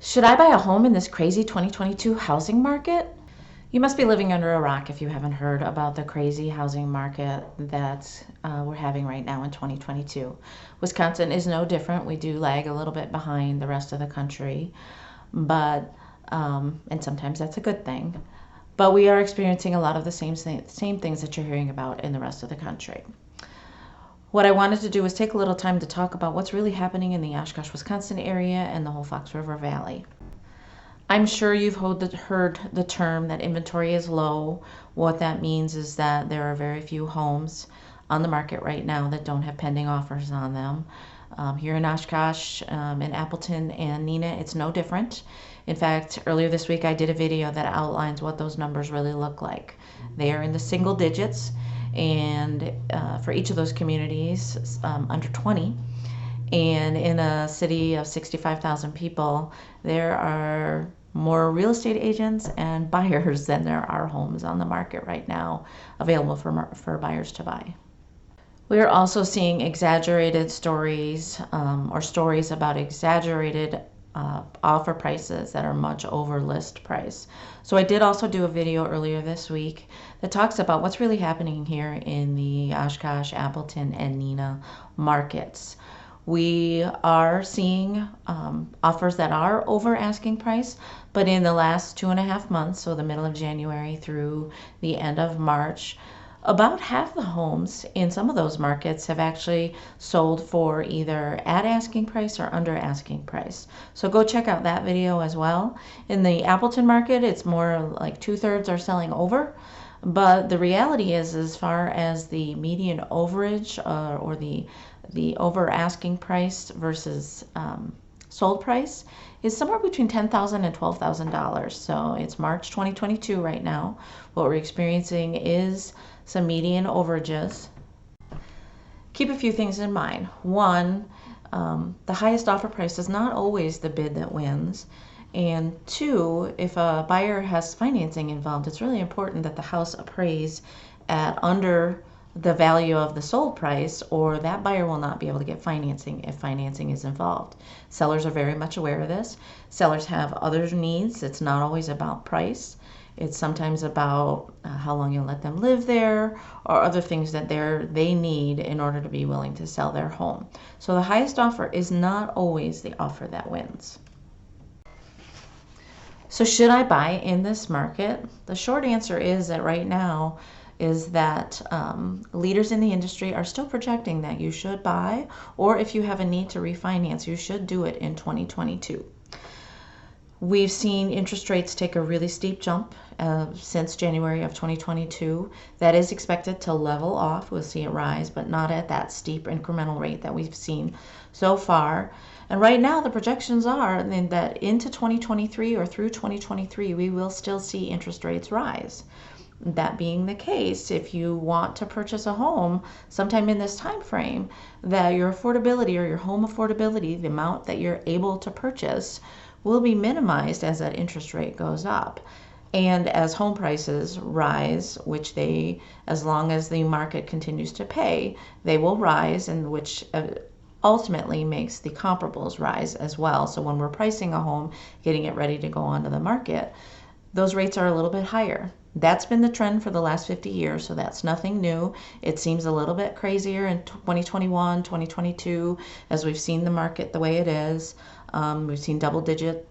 Should I buy a home in this crazy 2022 housing market? You must be living under a rock if you haven't heard about the crazy housing market that we're having right now in 2022. Wisconsin is no different. We do lag a little bit behind the rest of the country, but and sometimes that's a good thing. But we are experiencing a lot of the same things that you're hearing about in the rest of the country. What I wanted to do was take a little time to talk about what's really happening in the Oshkosh, Wisconsin area and the whole Fox River Valley. I'm sure you've heard the term that inventory is low. What that means is that there are very few homes on the market right now that don't have pending offers on them. Here in Oshkosh, in Appleton and Neenah, it's no different. In fact, earlier this week I did a video that outlines what those numbers really look like. They are in the single digits, and for each of those communities, under 20. And in a city of 65,000 people, there are more real estate agents and buyers than there are homes on the market right now available for buyers to buy. We are also seeing exaggerated stories or stories about exaggerated offer prices that are much over list price. So I did also do a video earlier this week that talks about what's really happening here in the Oshkosh, Appleton, and Neenah markets. We are seeing offers that are over asking price, but in the last 2.5 months, so the middle of January through the end of March, about half the homes in some of those markets have actually sold for either at asking price or under asking price. So go check out that video as well. In the Appleton market, it's more like 2/3 are selling over. But the reality is, as far as the median overage or the over asking price versus sold price, is somewhere between $10,000 and $12,000. So it's March 2022 right now. What we're experiencing is some median overages. Keep a few things in mind. One, the highest offer price is not always the bid that wins. And two, if a buyer has financing involved, it's really important that the house appraise at under the value of the sold price, or that buyer will not be able to get financing if financing is involved. Sellers are very much aware of this. Sellers have other needs. It's not always about price. It's sometimes about how long you'll let them live there, or other things that they need in order to be willing to sell their home. So the highest offer is not always the offer that wins. So should I buy in this market? The short answer is that right now is that leaders in the industry are still projecting that you should buy, or if you have a need to refinance, you should do it in 2022. We've seen interest rates take a really steep jump since January of 2022. That is expected to level off. We'll see it rise, but not at that steep incremental rate that we've seen so far. And right now, the projections are that into 2023 or through 2023, we will still see interest rates rise. That being the case, if you want to purchase a home sometime in this time frame, that your affordability or your home affordability, the amount that you're able to purchase, will be minimized as that interest rate goes up. And as home prices rise, which they, as long as the market continues to pay, they will rise, and which ultimately makes the comparables rise as well. So when we're pricing a home, getting it ready to go onto the market, those rates are a little bit higher. That's been the trend for the last 50 years, so that's nothing new. It seems a little bit crazier in 2021, 2022, as we've seen the market the way it is. We've seen double-digit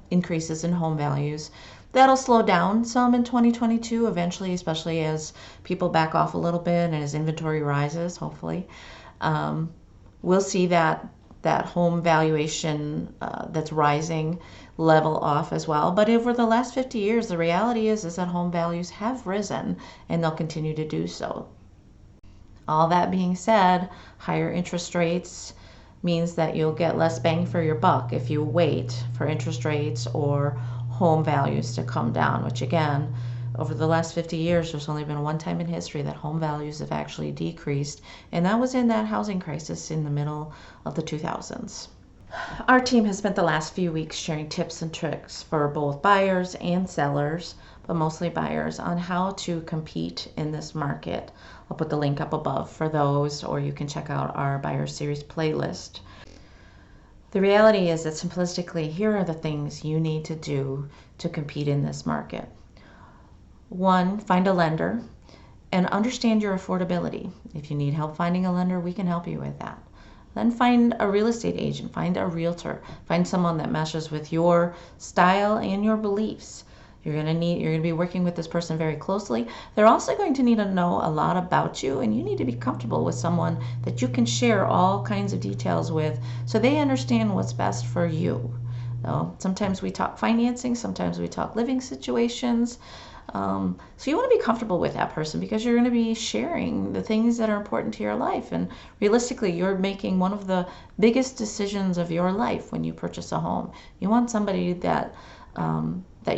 increases in home values. That'll slow down some in 2022 eventually, especially as people back off a little bit and as inventory rises, hopefully. We'll see that home valuation that's rising level off as well. But over the last 50 years, the reality is that home values have risen, and they'll continue to do so. All that being said, higher interest rates means that you'll get less bang for your buck if you wait for interest rates or home values to come down, which again, over the last 50 years, there's only been one time in history that home values have actually decreased, and that was in that housing crisis in the middle of the 2000s. Our team has spent the last few weeks sharing tips and tricks for both buyers and sellers, but mostly buyers, on how to compete in this market. I'll put the link up above for those, or you can check out our Buyer Series playlist. The reality is that simplistically, here are the things you need to do to compete in this market. 1, find a lender and understand your affordability. If you need help finding a lender, we can help you with that. Then find a real estate agent, find a realtor, find someone that meshes with your style and your beliefs. You're going to be working with this person very closely. They're also going to need to know a lot about you, and you need to be comfortable with someone that you can share all kinds of details with so they understand what's best for you. Sometimes we talk financing, sometimes we talk living situations. So you want to be comfortable with that person because you're going to be sharing the things that are important to your life. And realistically, you're making one of the biggest decisions of your life when you purchase a home. You want somebody that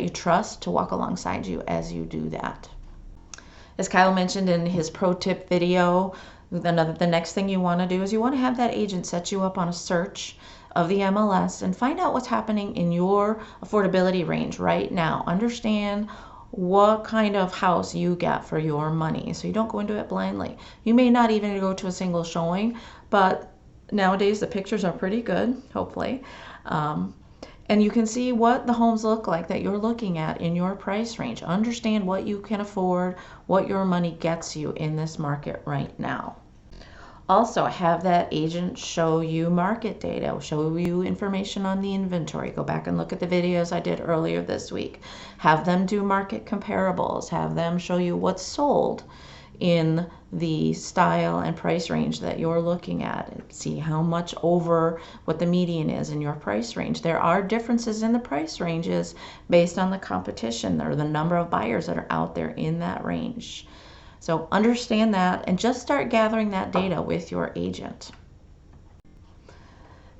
you trust to walk alongside you as you do that. As Kyle mentioned in his pro tip video, the next thing you want to do is you want to have that agent set you up on a search of the MLS and find out what's happening in your affordability range right now. Understand what kind of house you get for your money, so you don't go into it blindly. You may not even go to a single showing, but nowadays the pictures are pretty good, hopefully. And you can see what the homes look like that you're looking at in your price range. Understand what you can afford, what your money gets you in this market right now. Also, have that agent show you market data, show you information on the inventory. Go back and look at the videos I did earlier this week. Have them do market comparables. Have them show you what's sold in the style and price range that you're looking at. See how much over what the median is in your price range. There are differences in the price ranges based on the competition or the number of buyers that are out there in that range. So understand that and just start gathering that data with your agent.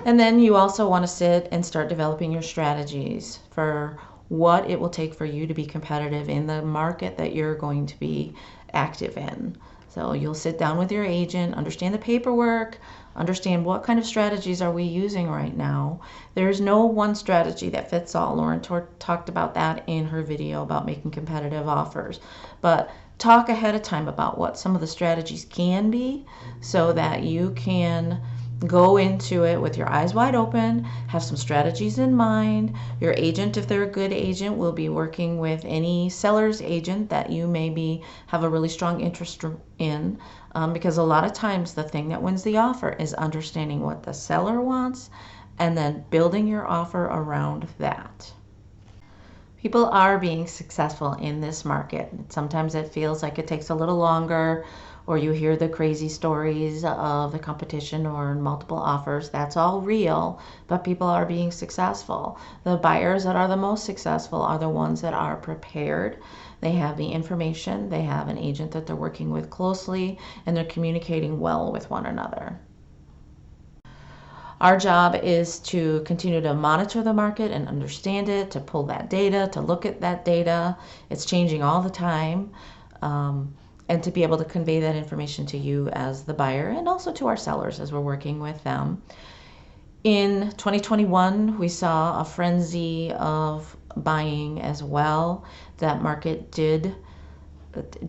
And then you also want to sit and start developing your strategies for what it will take for you to be competitive in the market that you're going to be active in. So you'll sit down with your agent, understand the paperwork, understand what kind of strategies are we using right now. There's no one strategy that fits all. Lauren talked about that in her video about making competitive offers. But talk ahead of time about what some of the strategies can be so that you can go into it with your eyes wide open, have some strategies in mind. Your agent, if they're a good agent, will be working with any seller's agent that you maybe have a really strong interest in, because a lot of times the thing that wins the offer is understanding what the seller wants and then building your offer around that. People are being successful in this market. Sometimes it feels like it takes a little longer, or you hear the crazy stories of the competition or multiple offers. That's all real, but people are being successful. The buyers that are the most successful are the ones that are prepared. They have the information, they have an agent that they're working with closely, and they're communicating well with one another. Our job is to continue to monitor the market and understand it, to pull that data, to look at that data. It's changing all the time. And to be able to convey that information to you as the buyer and also to our sellers as we're working with them. In 2021, we saw a frenzy of buying as well. That market did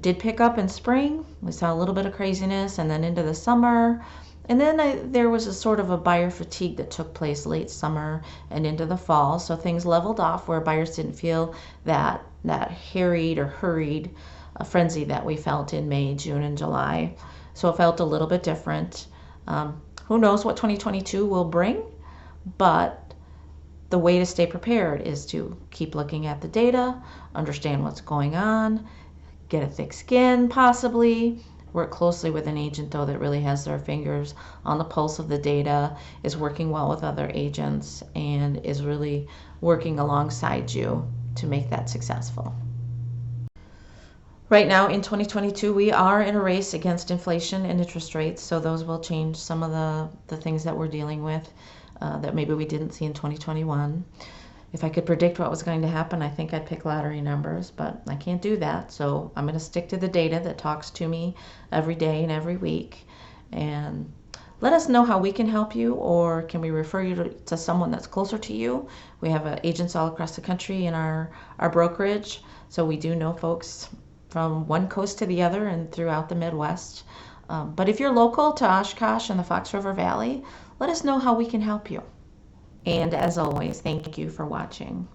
pick up in spring. We saw a little bit of craziness and then into the summer. And then there was a sort of a buyer fatigue that took place late summer and into the fall. So things leveled off where buyers didn't feel that harried or hurried a frenzy that we felt in May, June, and July. So it felt a little bit different. Who knows what 2022 will bring, but the way to stay prepared is to keep looking at the data, understand what's going on, get a thick skin possibly, work closely with an agent though that really has their fingers on the pulse of the data, is working well with other agents, and is really working alongside you to make that successful. Right now in 2022, we are in a race against inflation and interest rates, so those will change some of the things that we're dealing with that maybe we didn't see in 2021. If I could predict what was going to happen, I think I'd pick lottery numbers, but I can't do that, so I'm going to stick to the data that talks to me every day and every week. And let us know how we can help you, or can we refer you to someone that's closer to you. We have agents all across the country in our brokerage, so we do know folks from one coast to the other and throughout the Midwest. But if you're local to Oshkosh and the Fox River Valley, let us know how we can help you. And as always, thank you for watching.